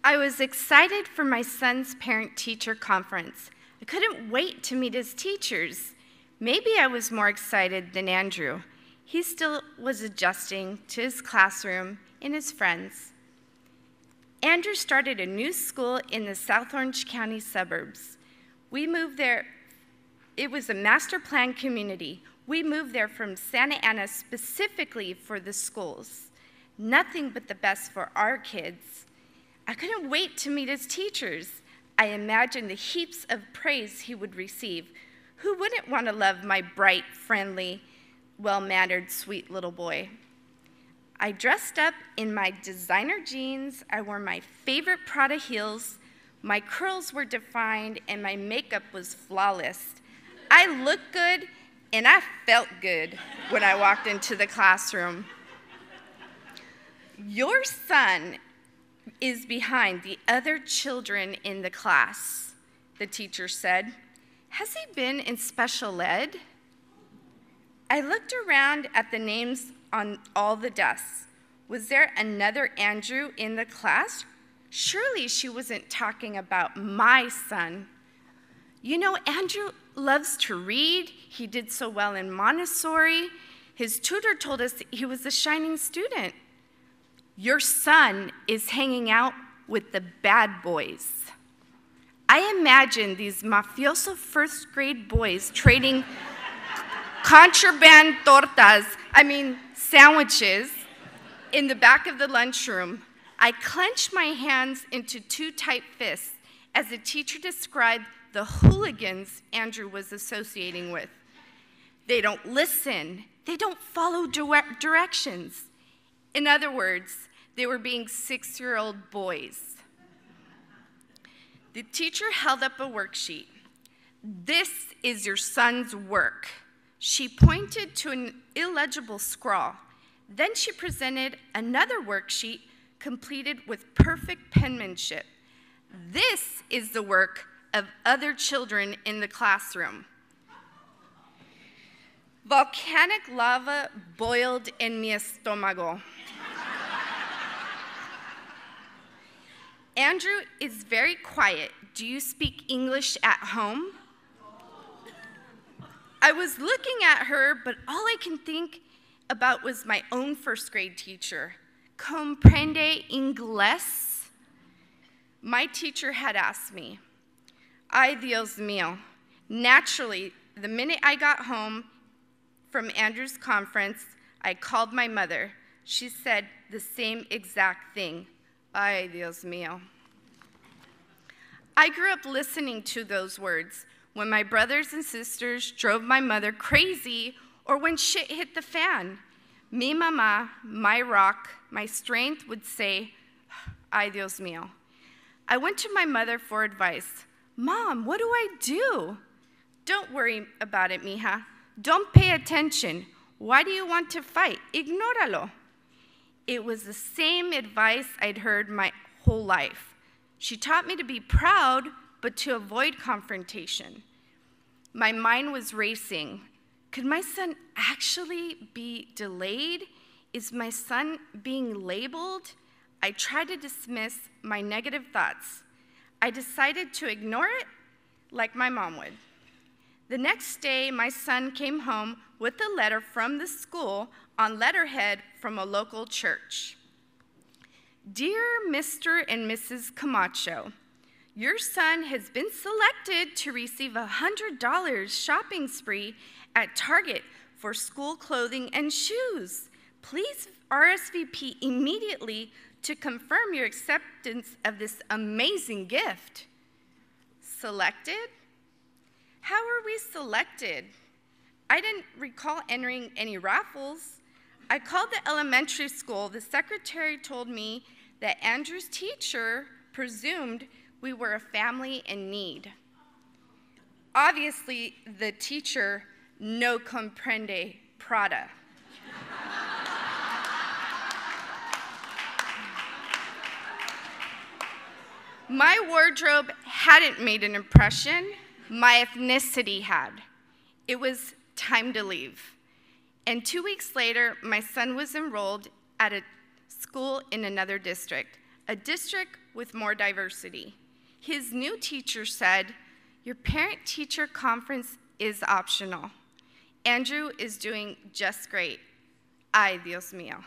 I was excited for my son's parent-teacher conference. I couldn't wait to meet his teachers. Maybe I was more excited than Andrew. He still was adjusting to his classroom and his friends. Andrew started a new school in the South Orange County suburbs. We moved there. It was a master plan community. We moved there from Santa Ana specifically for the schools. Nothing but the best for our kids. I couldn't wait to meet his teachers. I imagined the heaps of praise he would receive. Who wouldn't want to love my bright, friendly, well-mannered, sweet little boy? I dressed up in my designer jeans. I wore my favorite Prada heels. My curls were defined, and my makeup was flawless. I looked good, and I felt good when I walked into the classroom. Your son is behind the other children in the class, the teacher said. Has he been in special ed? I looked around at the names on all the desks. Was there another Andrew in the class? Surely she wasn't talking about my son. You know, Andrew loves to read. He did so well in Montessori. His tutor told us he was a shining student. Your son is hanging out with the bad boys. I imagine these mafioso first grade boys trading contraband sandwiches, in the back of the lunchroom. I clenched my hands into two tight fists as the teacher described the hooligans Andrew was associating with. They don't listen. They don't follow directions. In other words, they were being 6-year-old boys. The teacher held up a worksheet. This is your son's work. She pointed to an illegible scrawl. Then she presented another worksheet completed with perfect penmanship. This is the work of other children in the classroom. Volcanic lava boiled in mi estómago. Andrew is very quiet. Do you speak English at home? I was looking at her, but all I can think about was my own first grade teacher. Comprende inglés? My teacher had asked me. Ay, Dios mío. Naturally, the minute I got home from Andrew's conference, I called my mother. She said the same exact thing. Ay, Dios mío. I grew up listening to those words when my brothers and sisters drove my mother crazy or when shit hit the fan. Mi mamá, my rock, my strength would say, ay, Dios mío. I went to my mother for advice. Mom, what do I do? Don't worry about it, mija. Don't pay attention. Why do you want to fight? Ignóralo. It was the same advice I'd heard my whole life. She taught me to be proud, but to avoid confrontation. My mind was racing. Could my son actually be delayed? Is my son being labeled? I tried to dismiss my negative thoughts. I decided to ignore it like my mom would. The next day, my son came home with a letter from the school on letterhead from a local church. Dear Mr. and Mrs. Camacho, your son has been selected to receive a $100 shopping spree at Target for school clothing and shoes. Please RSVP immediately to confirm your acceptance of this amazing gift. Selected? How were we selected? I didn't recall entering any raffles. I called the elementary school. The secretary told me that Andrew's teacher presumed we were a family in need. Obviously, the teacher no comprende Prada. My wardrobe hadn't made an impression. My ethnicity had. It was time to leave. And 2 weeks later, my son was enrolled at a school in another district. a district with more diversity. His new teacher said, "Your parent-teacher conference is optional. Andrew is doing just great. Ay, Dios mío."